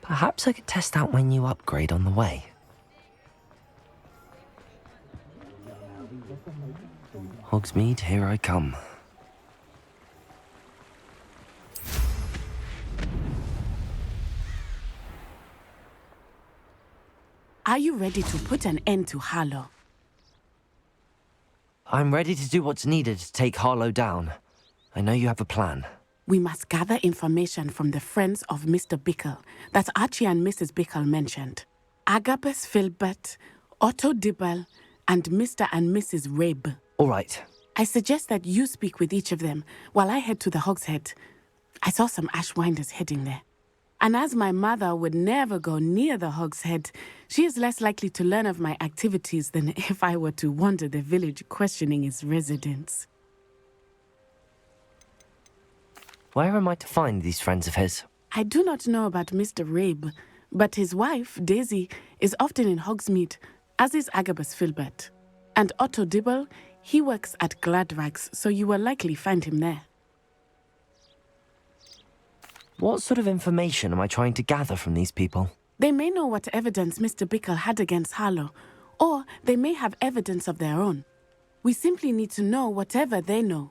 Perhaps I could test out my new upgrade on the way. Hogsmeade, here I come. Are you ready to put an end to Harlow? I'm ready to do what's needed to take Harlow down. I know you have a plan. We must gather information from the friends of Mr. Bickle that Archie and Mrs. Bickle mentioned. Agabus Filbert, Otto Dibble, and Mr. and Mrs. Rabe. All right. I suggest that you speak with each of them while I head to the Hogshead. I saw some Ashwinders heading there. And as my mother would never go near the Hogshead, she is less likely to learn of my activities than if I were to wander the village questioning its residents. Where am I to find these friends of his? I do not know about Mr. Rabe, but his wife, Daisy, is often in Hogsmeade, as is Agabus Filbert. And Otto Dibble, he works at Gladrags, so you will likely find him there. What sort of information am I trying to gather from these people? They may know what evidence Mr. Bickle had against Harlow, or they may have evidence of their own. We simply need to know whatever they know.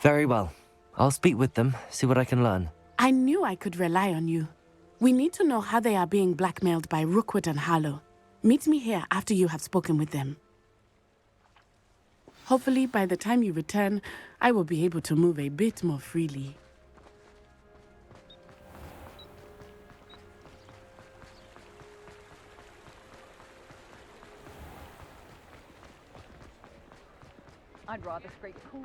Very well. I'll speak with them, see what I can learn. I knew I could rely on you. We need to know how they are being blackmailed by Rookwood and Harlow. Meet me here after you have spoken with them. Hopefully, by the time you return, I will be able to move a bit more freely. I'd rather scrape cool.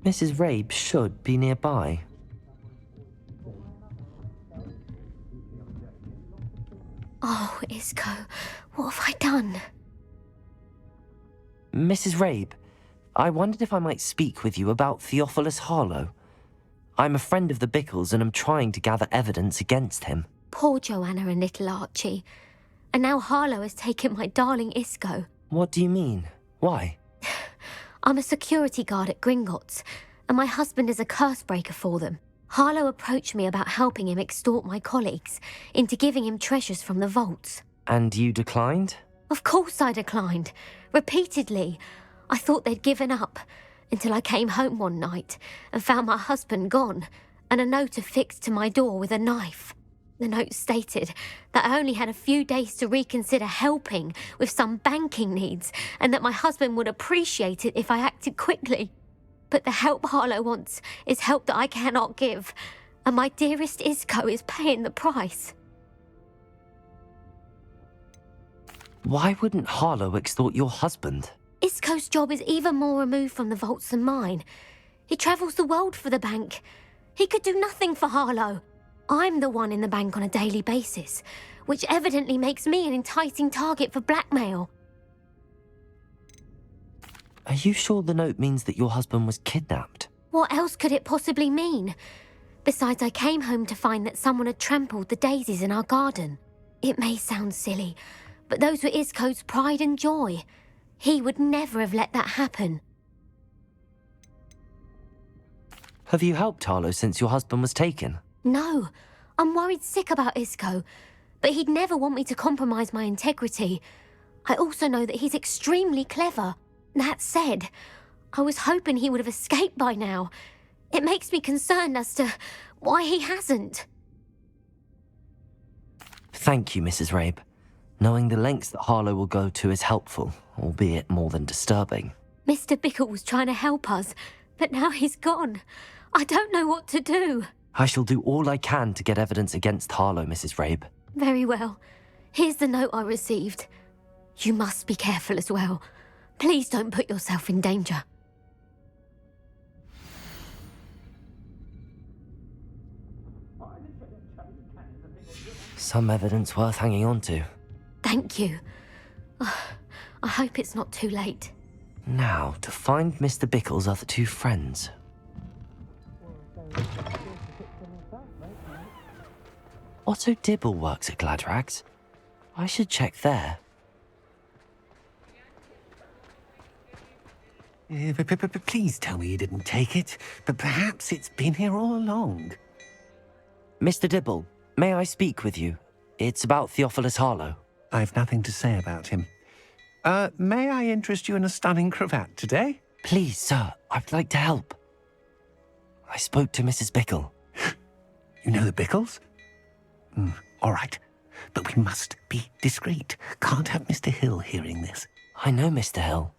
Mrs. Rabe should be nearby. Oh, Isco, what have I done? Mrs. Rabe, I wondered if I might speak with you about Theophilus Harlow. I'm a friend of the Bickles and am trying to gather evidence against him. Poor Joanna and little Archie. And now Harlow has taken my darling Isco. What do you mean? Why? I'm a security guard at Gringotts, and my husband is a curse breaker for them. Harlow approached me about helping him extort my colleagues into giving him treasures from the vaults. And you declined? Of course I declined. Repeatedly. I thought they'd given up, until I came home one night and found my husband gone, and a note affixed to my door with a knife. The note stated that I only had a few days to reconsider helping with some banking needs, and that my husband would appreciate it if I acted quickly. But the help Harlow wants is help that I cannot give, and my dearest Isco is paying the price. Why wouldn't Harlow extort your husband? Isco's job is even more removed from the vaults than mine. He travels the world for the bank. He could do nothing for Harlow. I'm the one in the bank on a daily basis, which evidently makes me an enticing target for blackmail. Are you sure the note means that your husband was kidnapped? What else could it possibly mean? Besides, I came home to find that someone had trampled the daisies in our garden. It may sound silly, but those were Isco's pride and joy. He would never have let that happen. Have you helped Harlow since your husband was taken? No, I'm worried sick about Isco, but he'd never want me to compromise my integrity. I also know that he's extremely clever. That said, I was hoping he would have escaped by now. It makes me concerned as to why he hasn't. Thank you, Mrs. Rabe. Knowing the lengths that Harlow will go to is helpful, albeit more than disturbing. Mr. Bickle was trying to help us, but now he's gone. I don't know what to do. I shall do all I can to get evidence against Harlow, Mrs. Rabe. Very well. Here's the note I received. You must be careful as well. Please don't put yourself in danger. Some evidence worth hanging on to. Thank you. I hope it's not too late. Now, to find Mr. Bickle's other two friends. Otto Dibble works at Gladrags. I should check there. Please tell me you didn't take it, but perhaps it's been here all along. Mr. Dibble, may I speak with you? It's about Theophilus Harlow. I've nothing to say about him. May I interest you in a stunning cravat today? Please, sir, I'd like to help. I spoke to Mrs. Bickle. You know the Bickles? All right, but we must be discreet. Can't have Mr. Hill hearing this. I know Mr. Hill.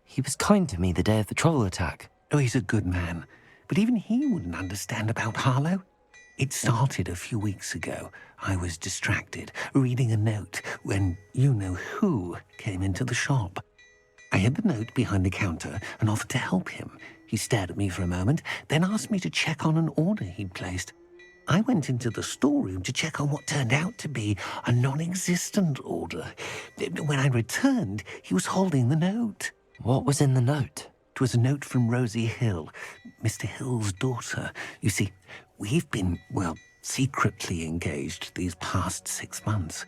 He was kind to me the day of the troll attack. Oh, he's a good man, but even he wouldn't understand about Harlow. It started a few weeks ago. I was distracted, reading a note, when you-know-who came into the shop. I hid the note behind the counter and offered to help him. He stared at me for a moment, then asked me to check on an order he'd placed. I went into the storeroom to check on what turned out to be a non-existent order. When I returned, he was holding the note. What was in the note? It was a note from Rosie Hill, Mr. Hill's daughter. You see, we've been, secretly engaged these past 6 months.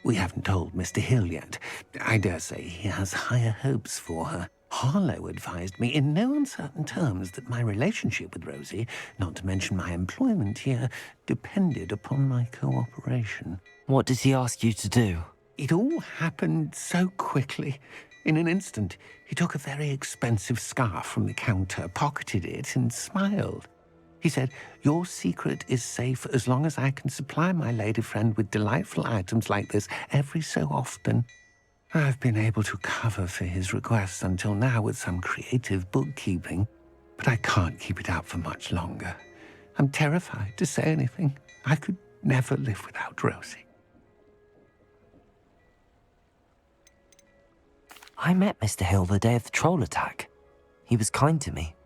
We haven't told Mr. Hill yet. I dare say he has higher hopes for her. Harlow advised me in no uncertain terms that my relationship with Rosie, not to mention my employment here, depended upon my cooperation. What did he ask you to do? It all happened so quickly. In an instant, he took a very expensive scarf from the counter, pocketed it, and smiled. He said, "Your secret is safe as long as I can supply my lady friend with delightful items like this every so often." I've been able to cover for his requests until now with some creative bookkeeping, but I can't keep it up for much longer. I'm terrified to say anything. I could never live without Rosie. I met Mr. Hill the day of the troll attack. He was kind to me.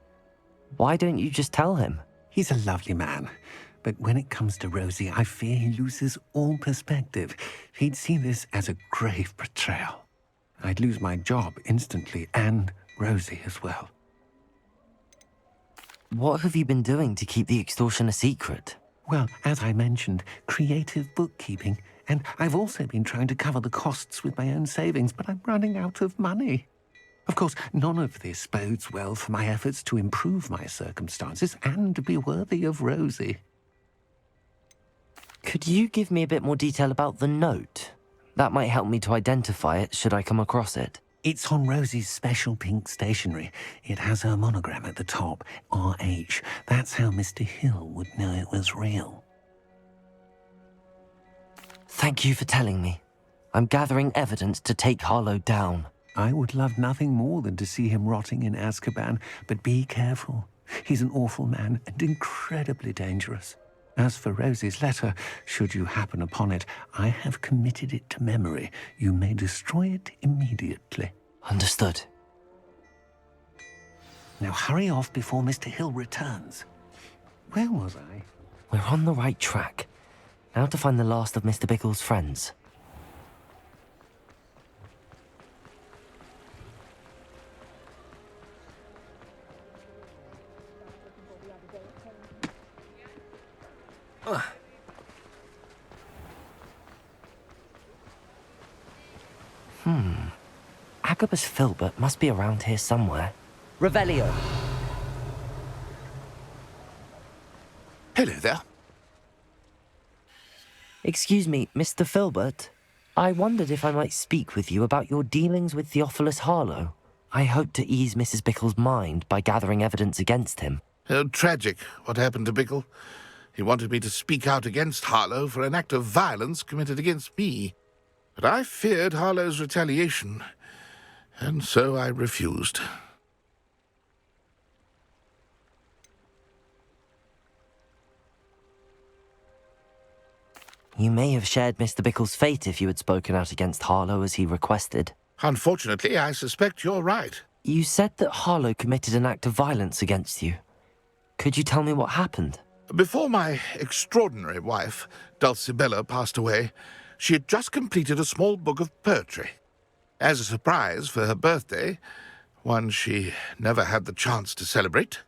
Why don't you just tell him? He's a lovely man, but when it comes to Rosie, I fear he loses all perspective. He'd see this as a grave betrayal. I'd lose my job instantly, and Rosie as well. What have you been doing to keep the extortion a secret? Well, as I mentioned, creative bookkeeping, and I've also been trying to cover the costs with my own savings, but I'm running out of money. Of course, none of this bodes well for my efforts to improve my circumstances and to be worthy of Rosie. Could you give me a bit more detail about the note? That might help me to identify it should I come across it. It's on Rosie's special pink stationery. It has her monogram at the top, RH. That's how Mr. Hill would know it was real. Thank you for telling me. I'm gathering evidence to take Harlow down. I would love nothing more than to see him rotting in Azkaban, but be careful. He's an awful man and incredibly dangerous. As for Rosie's letter, should you happen upon it, I have committed it to memory. You may destroy it immediately. Understood. Now hurry off before Mr. Hill returns. Where was I? We're on the right track. Now to find the last of Mr. Bickle's friends. Agabus Filbert must be around here somewhere. Revelio! Hello there. Excuse me, Mr. Filbert. I wondered if I might speak with you about your dealings with Theophilus Harlow. I hope to ease Mrs. Bickle's mind by gathering evidence against him. Oh, tragic, what happened to Bickle. He wanted me to speak out against Harlow for an act of violence committed against me. But I feared Harlow's retaliation, and so I refused. You may have shared Mr. Bickle's fate if you had spoken out against Harlow as he requested. Unfortunately, I suspect you're right. You said that Harlow committed an act of violence against you. Could you tell me what happened? Before my extraordinary wife, Dulcibella, passed away, she had just completed a small book of poetry. As a surprise for her birthday, one she never had the chance to celebrate,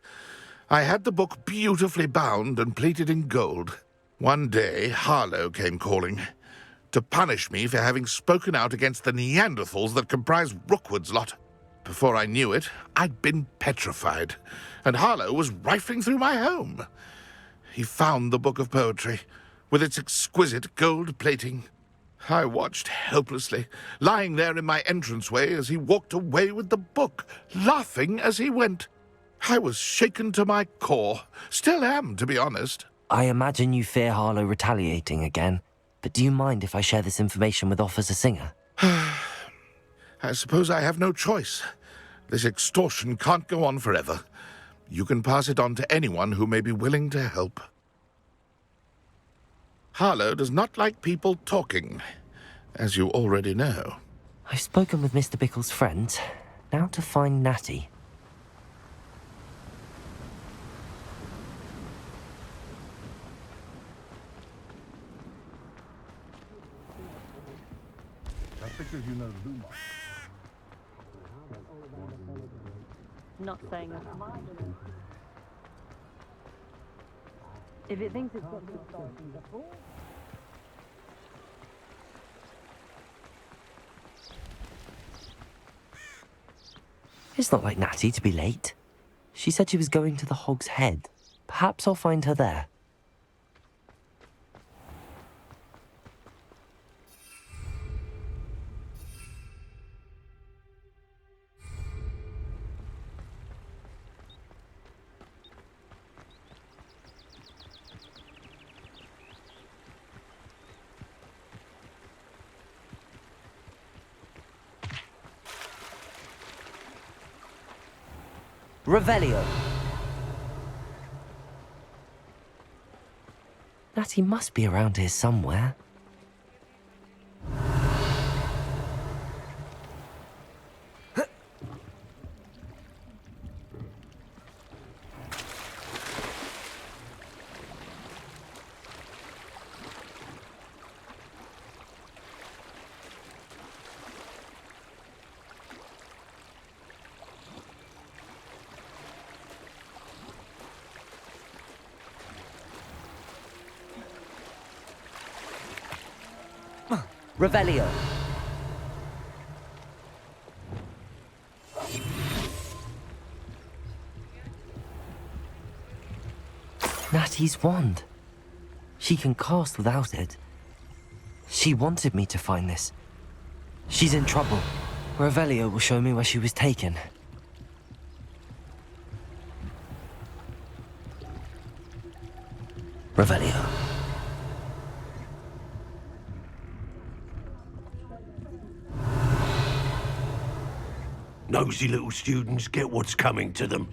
I had the book beautifully bound and plated in gold. One day, Harlow came calling to punish me for having spoken out against the Neanderthals that comprise Rookwood's lot. Before I knew it, I'd been petrified, and Harlow was rifling through my home. He found the book of poetry, with its exquisite gold plating. I watched helplessly, lying there in my entranceway as he walked away with the book, laughing as he went. I was shaken to my core. Still am, to be honest. I imagine you fear Harlow retaliating again, but do you mind if I share this information with Officer Singer? I suppose I have no choice. This extortion can't go on forever. You can pass it on to anyone who may be willing to help. Harlow does not like people talking, as you already know. I've spoken with Mr. Bickle's friends. Now to find Natty. Not saying that's mine. If it thinks it's got good starting before. It's not like Natty to be late. She said she was going to the Hog's Head. Perhaps I'll find her there. Revelio. Natty must be around here somewhere. Revelio. Natty's wand. She can cast without it. She wanted me to find this. She's in trouble. Revelio will show me where she was taken. Revelio. Nosy little students get what's coming to them.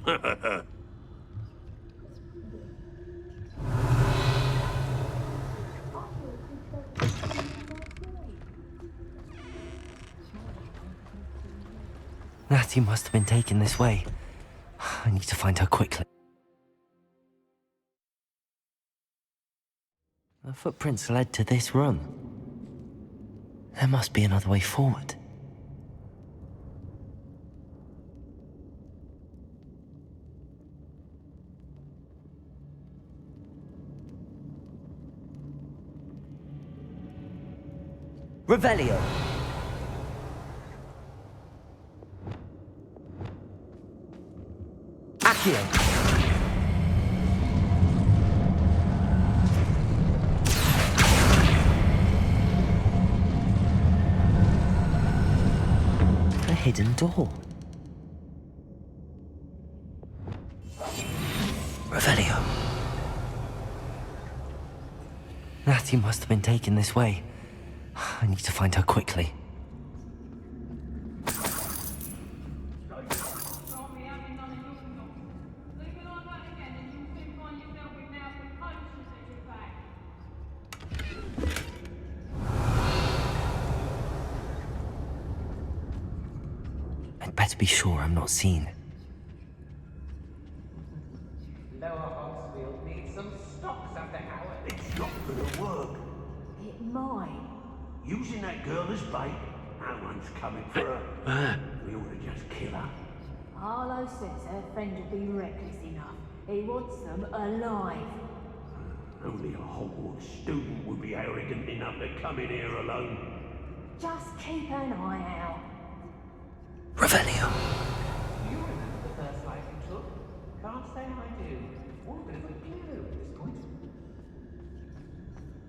Natty must have been taken this way. I need to find her quickly. The footprints led to this room. There must be another way forward. Revelio. Accio. A hidden door. Revelio. Natty must have been taken this way. I need to find her quickly. I'd better be sure I'm not seen. Lower Hogsfield needs some stocks after hours. It's not gonna work. It might. Using that girl as bait, no one's coming for her. We ought to just kill her. Harlow says her friend will be reckless enough. He wants them alive. Only a Hogwarts student would be arrogant enough to come in here alone. Just keep an eye out. Revelio. You remember the first life you took? Can't say I do. What a bit of a clue at this point.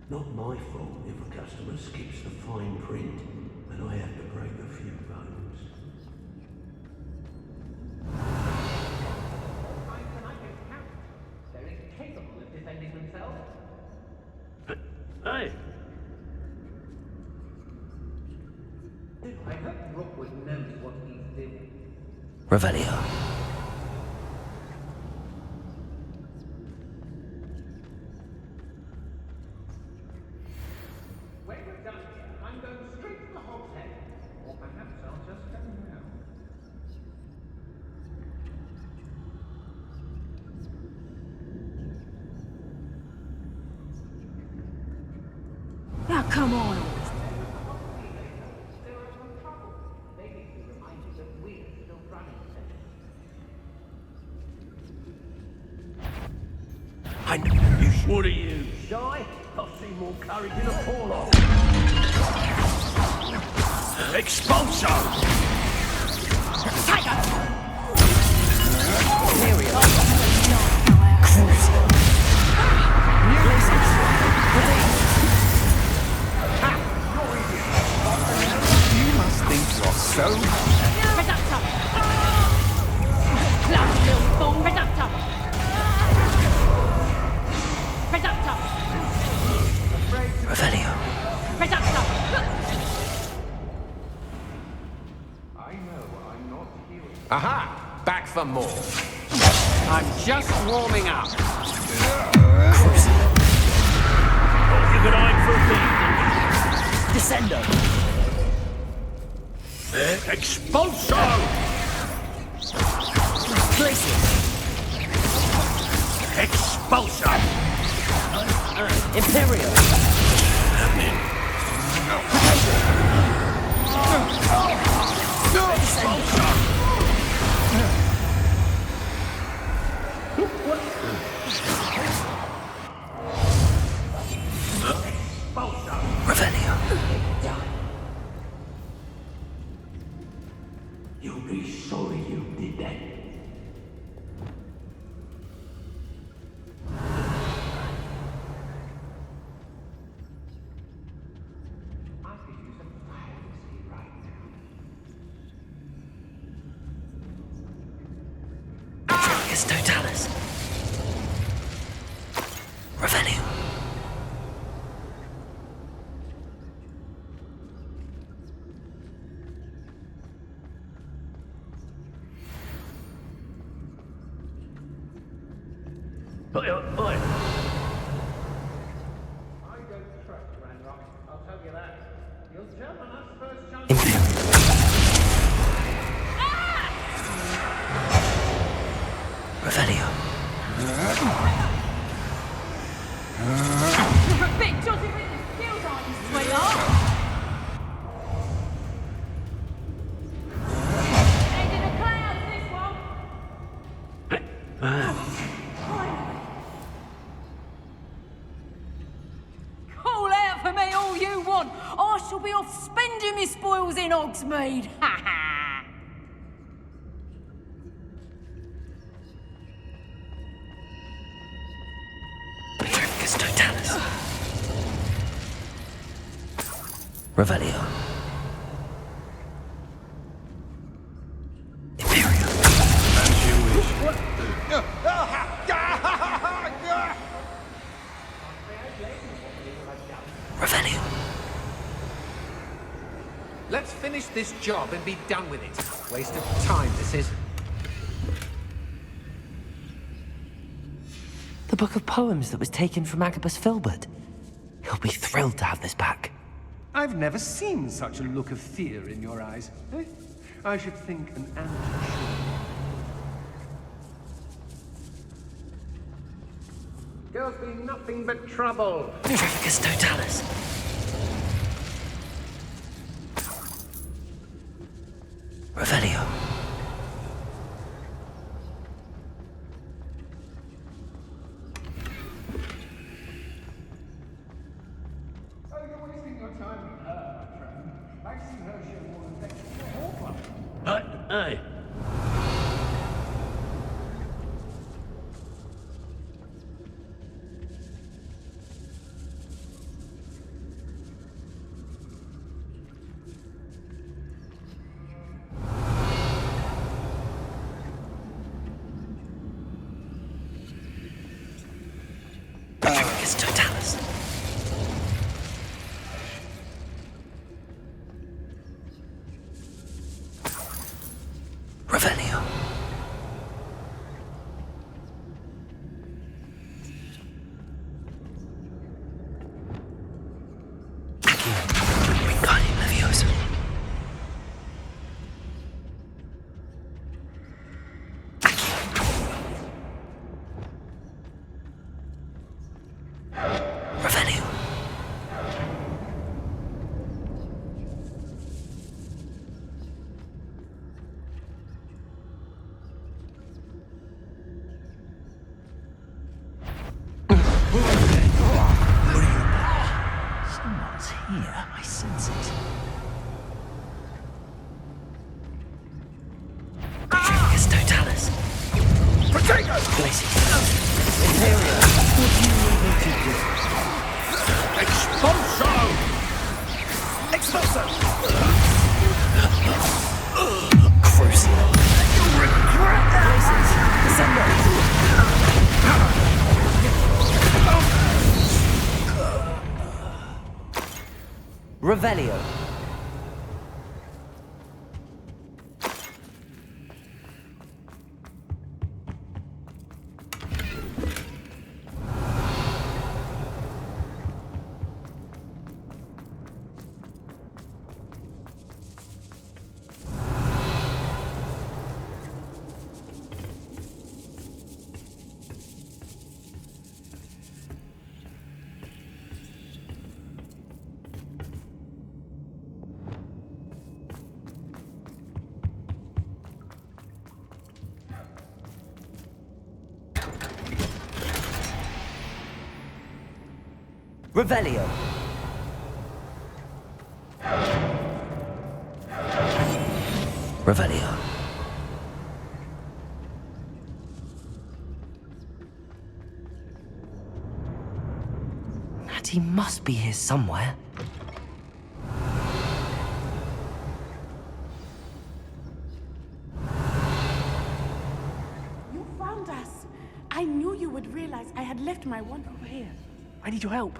Not my fault if a customer skips the fine print and I have to break a few bones. I can count. They're incapable of defending themselves. Hey! I hope Rookwood knows what he's doing. Revelio. When we're done here, I'm going straight to the Hog's Head. Or perhaps I'll just go now. Now, come on. There are some trouble. They need to be reminded that we're still running things. I know you. What are you, shy? I've seen more courage in a forelock. Expulsor! You must think you're so... Reductor! Bloody little fool! Reductor! Reductor! Revelio. Reductor! I know I'm not hearing. Aha! Back for more. I'm just warming up. You can aim for a beat. Descendo. Expulsor! Glacius. Expulsor! Imperial. Revelio. You'll be sorry you did that. I could use a privacy right now. Dracus Totalis. Revelio. Oi. I don't trust Ranrock, I'll tell you that. You'll jump on us first chance. Revelio. You're a bit jolly with your skills, aren't you, sweetheart? Head in the clouds, this one. Call out for me all you want. I shall be off spending my spoils in Hogsmeade. Ha ha! Dracus Totalis. Revelio. Imperial. Revelio. Let's finish this job and be done with it. Waste of time, this is. The book of poems that was taken from Agabus Filbert. He'll be thrilled to have this back. I've never seen such a look of fear in your eyes. Eh? I should think an amateur. Girls be nothing but trouble. Dracus Totalis. Revelio. time with her, my friend. I've seen her show more affection than a whole bunch. Hey. Perfectus Totalis. Revelio. Accio. Wingardium Leviosa. Revelio. Someone's here. I sense it. Perfectus Totalis. Potato! Glacius. Imperio. What do you need me to do? Expulso! Expulso! Crucial. Glacius. Ascendo. Revelio. Revelio. Revelio. Natty must be here somewhere. You found us. I knew you would realize I had left my wand over here. I need your help.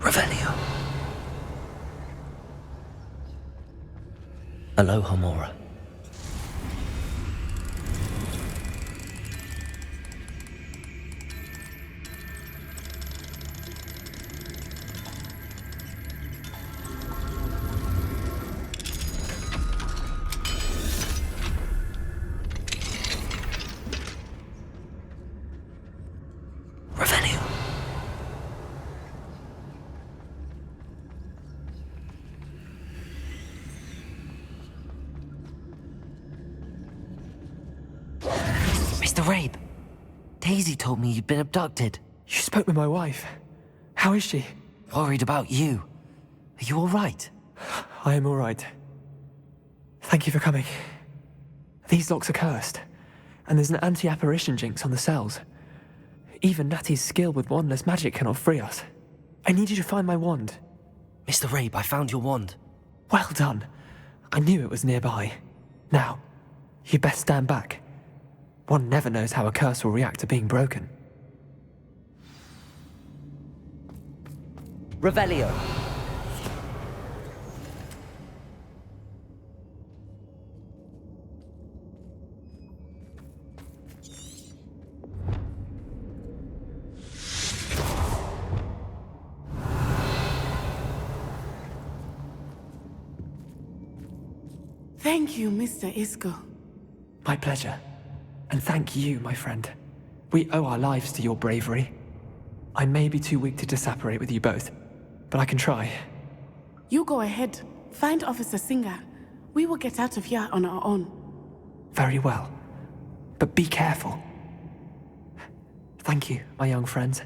Revelio. Aloha Mora. Revelio. Mr. Rabe, Daisy told me you'd been abducted. You spoke with my wife. How is she? Worried about you. Are you all right? I am all right. Thank you for coming. These locks are cursed, and there's an anti-apparition jinx on the cells. Even Natty's skill with wandless magic cannot free us. I need you to find my wand. Mr. Rabe, I found your wand. Well done. I knew it was nearby. Now, you best stand back. One never knows how a curse will react to being broken. Revelio. Thank you, Mr. Isco. My pleasure. And thank you, my friend. We owe our lives to your bravery. I may be too weak to disapparate with you both, but I can try. You go ahead. Find Officer Singer. We will get out of here on our own. Very well. But be careful. Thank you, my young friends.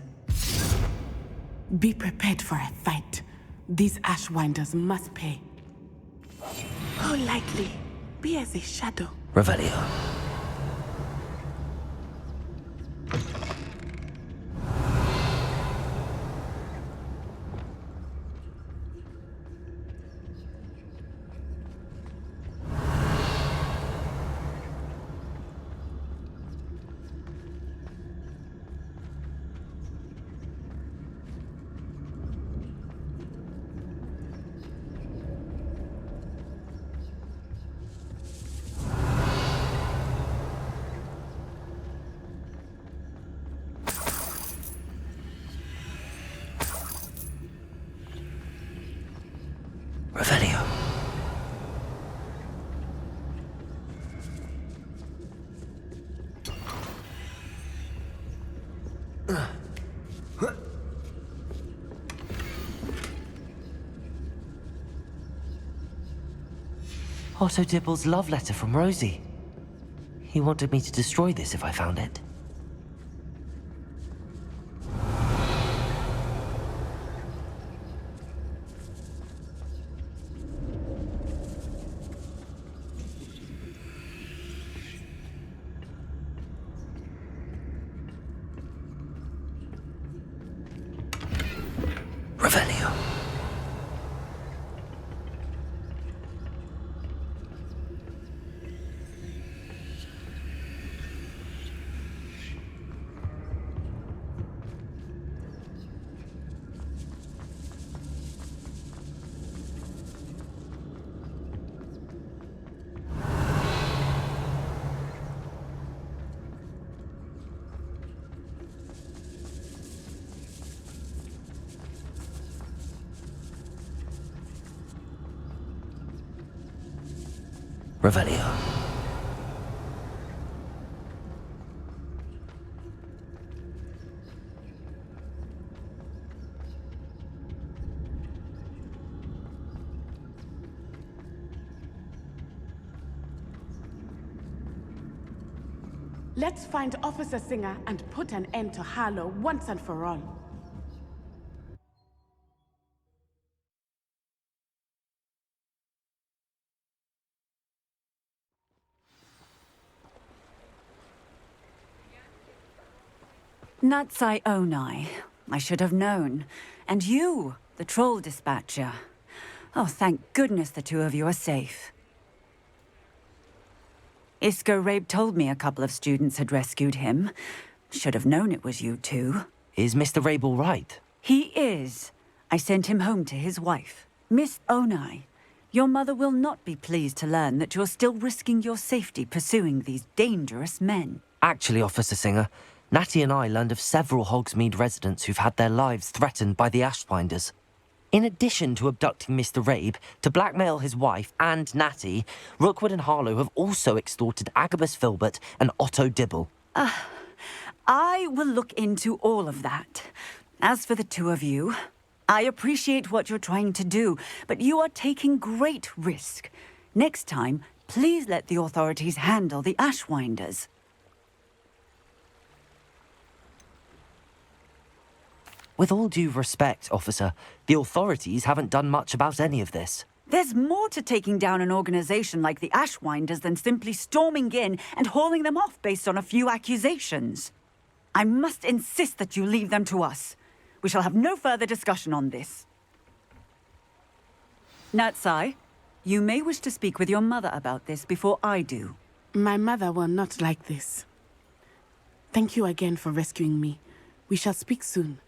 Be prepared for a fight. These Ashwinders must pay. Politely, be as a shadow. Revelio. Revelio. Otto Dibble's love letter from Rosie. He wanted me to destroy this if I found it. Revelio. Revelio. Let's find Officer Singer and put an end to Harlow once and for all. Natsai Onai. I should have known. And you, the troll dispatcher. Oh, thank goodness the two of you are safe. Isco Rabe told me a couple of students had rescued him. Should have known it was you two. Is Mr. Rabe all right? He is. I sent him home to his wife. Miss Onai, your mother will not be pleased to learn that you're still risking your safety pursuing these dangerous men. Actually, Officer Singer, Natty and I learned of several Hogsmeade residents who've had their lives threatened by the Ashwinders. In addition to abducting Mr. Rabe to blackmail his wife and Natty, Rookwood and Harlow have also extorted Agabus Filbert and Otto Dibble. I will look into all of that. As for the two of you, I appreciate what you're trying to do, but you are taking great risk. Next time, please let the authorities handle the Ashwinders. With all due respect, officer, the authorities haven't done much about any of this. There's more to taking down an organization like the Ashwinders than simply storming in and hauling them off based on a few accusations. I must insist that you leave them to us. We shall have no further discussion on this. Natsai, you may wish to speak with your mother about this before I do. My mother will not like this. Thank you again for rescuing me. We shall speak soon.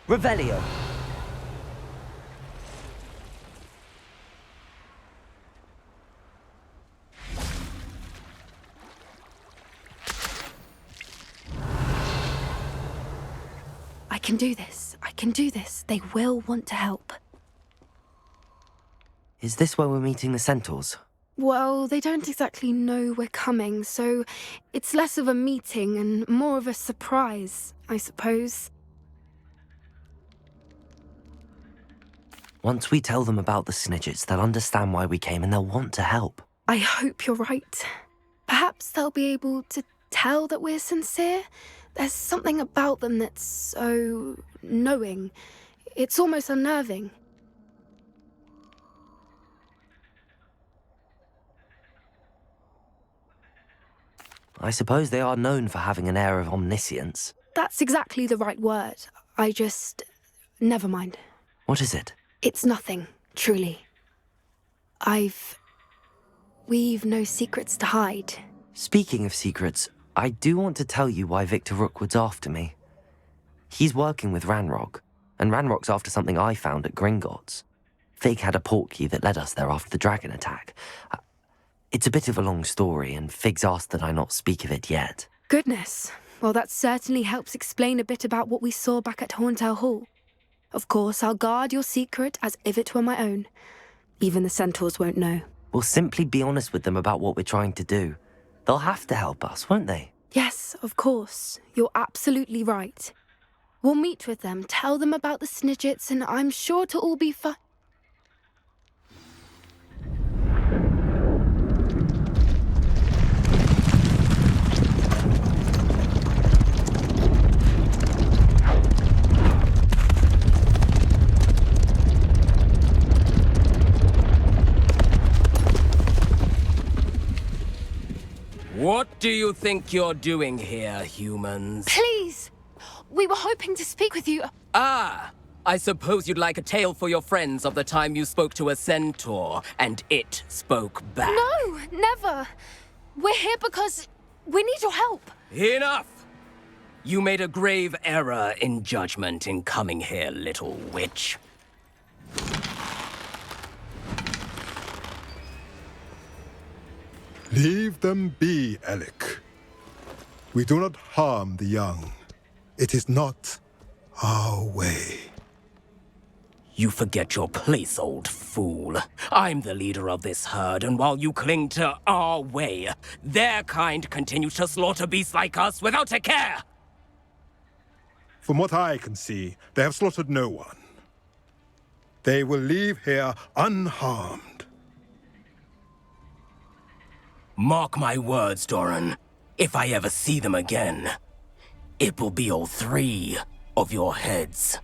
Revelio. I can do this. I can do this. They will want to help. Is this where we're meeting the centaurs? Well, they don't exactly know we're coming, so it's less of a meeting and more of a surprise, I suppose. Once we tell them about the Snidgets, they'll understand why we came and they'll want to help. I hope you're right. Perhaps they'll be able to tell that we're sincere. There's something about them that's so knowing. It's almost unnerving. I suppose they are known for having an air of omniscience. That's exactly the right word. Never mind. What is it? It's nothing, truly. We've no secrets to hide. Speaking of secrets, I do want to tell you why Victor Rookwood's after me. He's working with Ranrock, and Ranrock's after something I found at Gringotts. Fig had a portkey that led us there after the dragon attack. It's a bit of a long story, and Fig's asked that I not speak of it yet. Goodness. Well, that certainly helps explain a bit about what we saw back at Horntail Hall. Of course, I'll guard your secret as if it were my own. Even the centaurs won't know. We'll simply be honest with them about what we're trying to do. They'll have to help us, won't they? Yes, of course. You're absolutely right. We'll meet with them, tell them about the Snidgets, and I'm sure to all be fine. What do you think you're doing here, humans? Please! We were hoping to speak with you. Ah! I suppose you'd like a tale for your friends of the time you spoke to a centaur, and it spoke back. No, never. We're here because we need your help. Enough! You made a grave error in judgment in coming here, little witch. Leave them be, Alec. We do not harm the young. It is not our way. You forget your place, old fool. I'm the leader of this herd, and while you cling to our way, their kind continues to slaughter beasts like us without a care! From what I can see, they have slaughtered no one. They will leave here unharmed. Mark my words, Doran. If I ever see them again, it will be all 3 of your heads.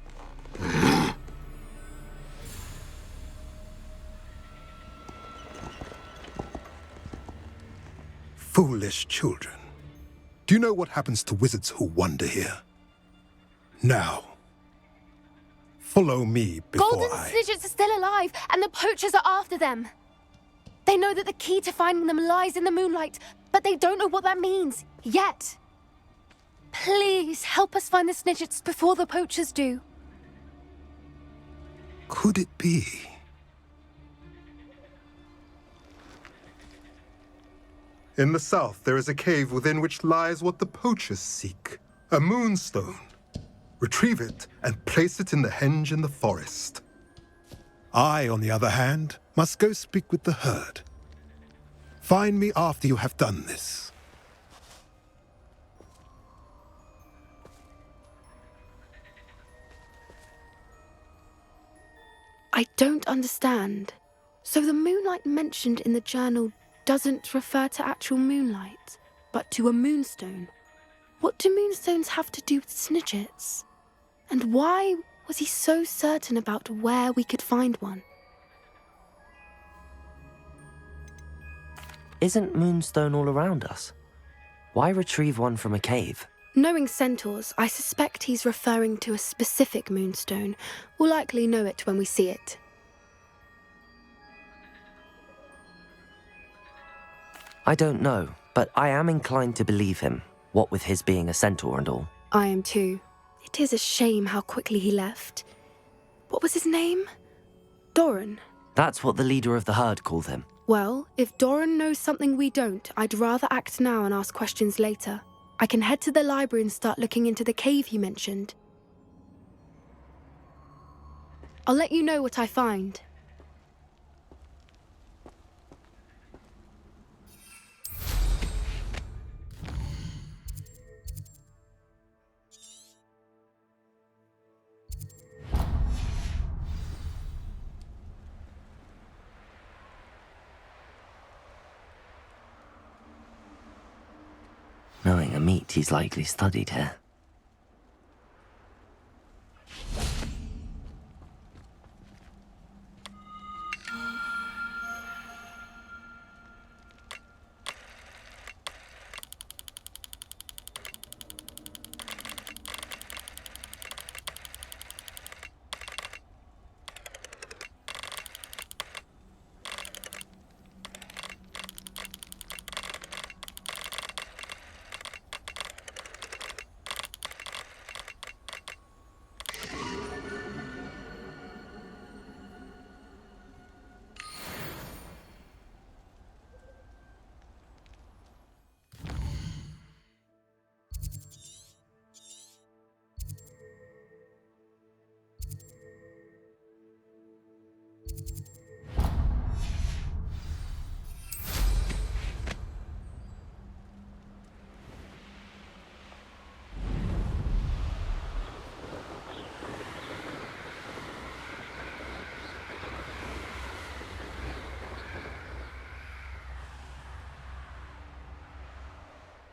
Foolish children. Do you know what happens to wizards who wander here? Now, follow me before Golden Snidgets are still alive, and the poachers are after them. They know that the key to finding them lies in the moonlight, but they don't know what that means, yet. Please, help us find the Snidgets before the poachers do. Could it be? In the south, there is a cave within which lies what the poachers seek. A moonstone. Retrieve it and place it in the henge in the forest. I, on the other hand, must go speak with the herd. Find me after you have done this. I don't understand. So the moonlight mentioned in the journal doesn't refer to actual moonlight, but to a moonstone. What do moonstones have to do with Snidgets? And why was he so certain about where we could find one? Isn't Moonstone all around us? Why retrieve one from a cave? Knowing centaurs, I suspect he's referring to a specific moonstone. We'll likely know it when we see it. I don't know, but I am inclined to believe him, what with his being a centaur and all. I am too. It is a shame how quickly he left. What was his name? Doran. That's what the leader of the herd called him. Well, if Doran knows something we don't, I'd rather act now and ask questions later. I can head to the library and start looking into the cave you mentioned. I'll let you know what I find. Knowing Amit, he's likely studied here.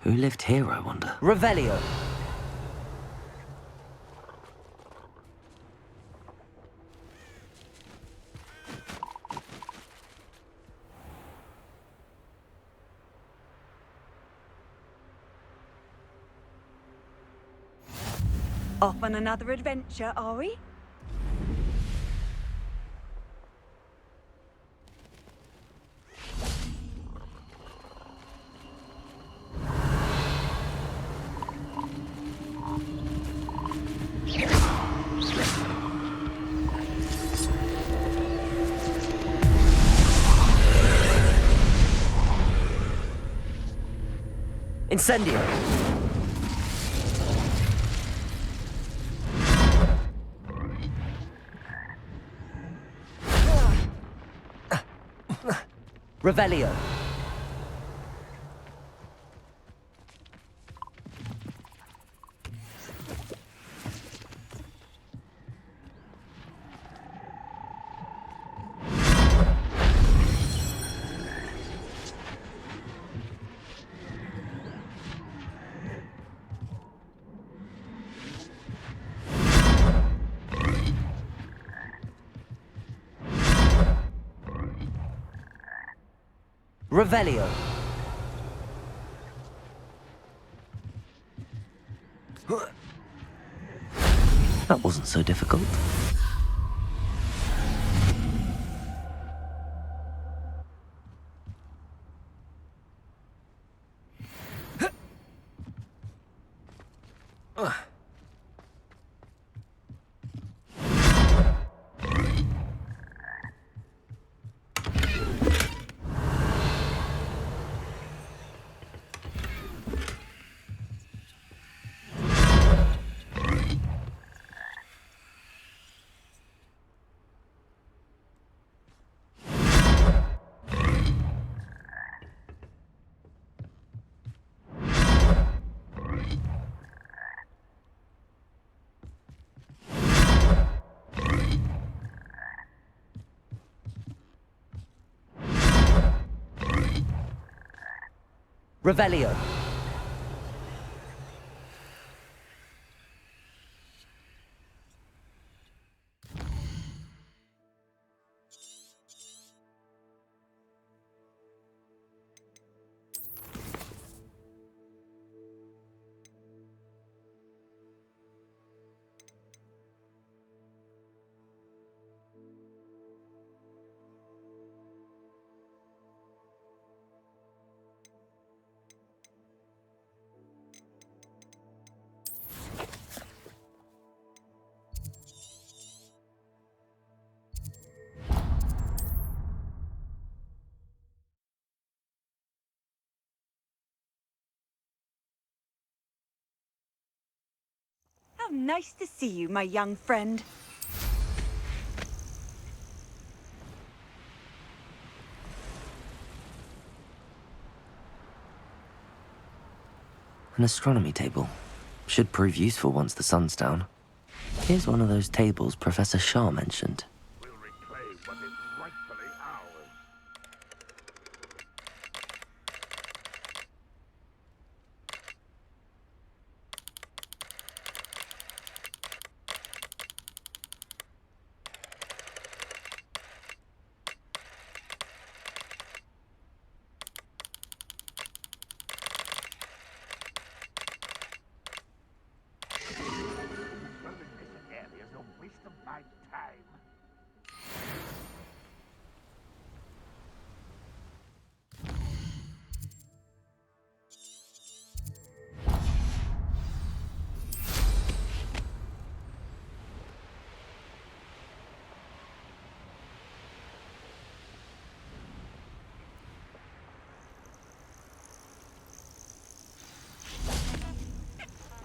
Who lived here, I wonder? Revelio! Off on another adventure, are we? Incendio! Revelio! Revelio! That wasn't so difficult. Revelio! Nice to see you, my young friend. An astronomy table. Should prove useful once the sun's down. Here's one of those tables Professor Shah mentioned. We'll reclaim what is rightfully ours.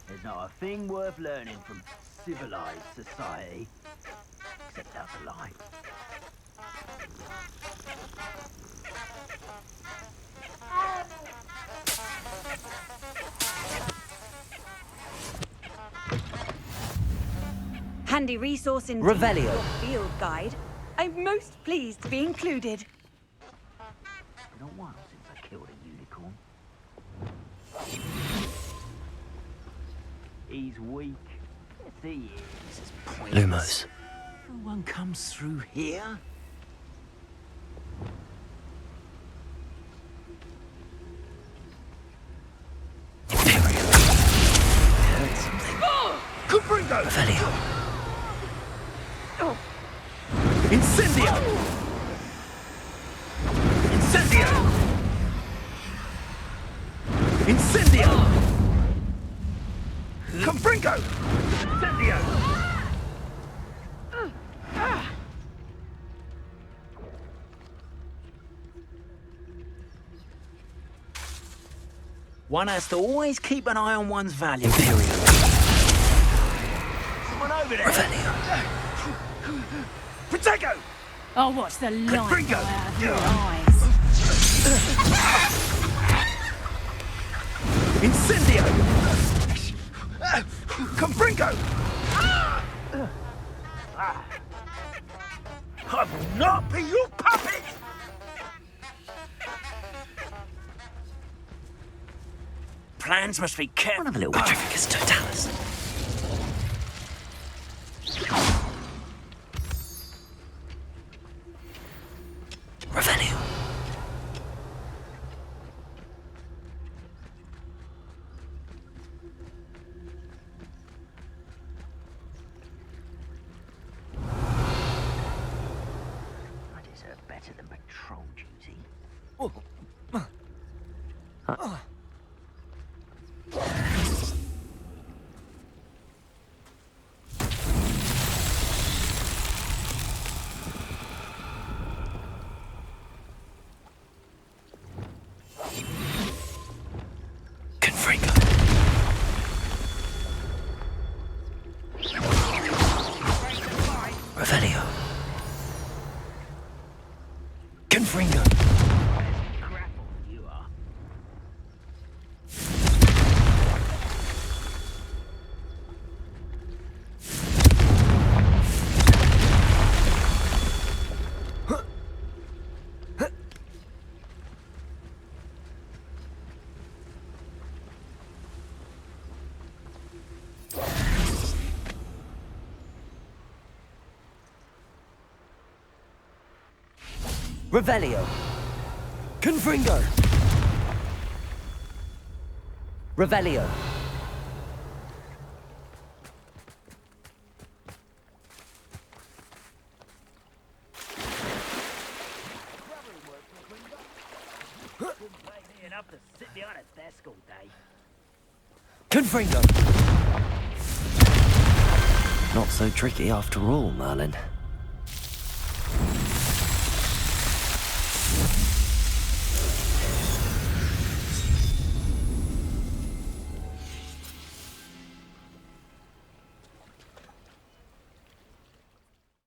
There's not a thing worth learning from civilized society, except how to lie. Handy resource in Revelio. your field guide. I'm most pleased to be included. It's been a while since I killed a unicorn. He's weak. Yes, he is. This is pointless. Lumos. No one comes through here. Confringo! Revelio. Incendio! Incendio! Incendio! Confringo! Incendio! One has to always keep an eye on one's value. Someone over there. Protego! I'll watch the light go Confringo! out of your eyes. Incendio! Confringo! I will not be your puppet! Plans must be kept. One of a little Petrificus totalis. Revelio. I deserve better than patrol duty. Confringo. Revelio. Confringo. Grapple, you are. Revelio. Confringo. Revelio. Enough to sit behind a desk all day. Confringo. Not so tricky after all, Merlin.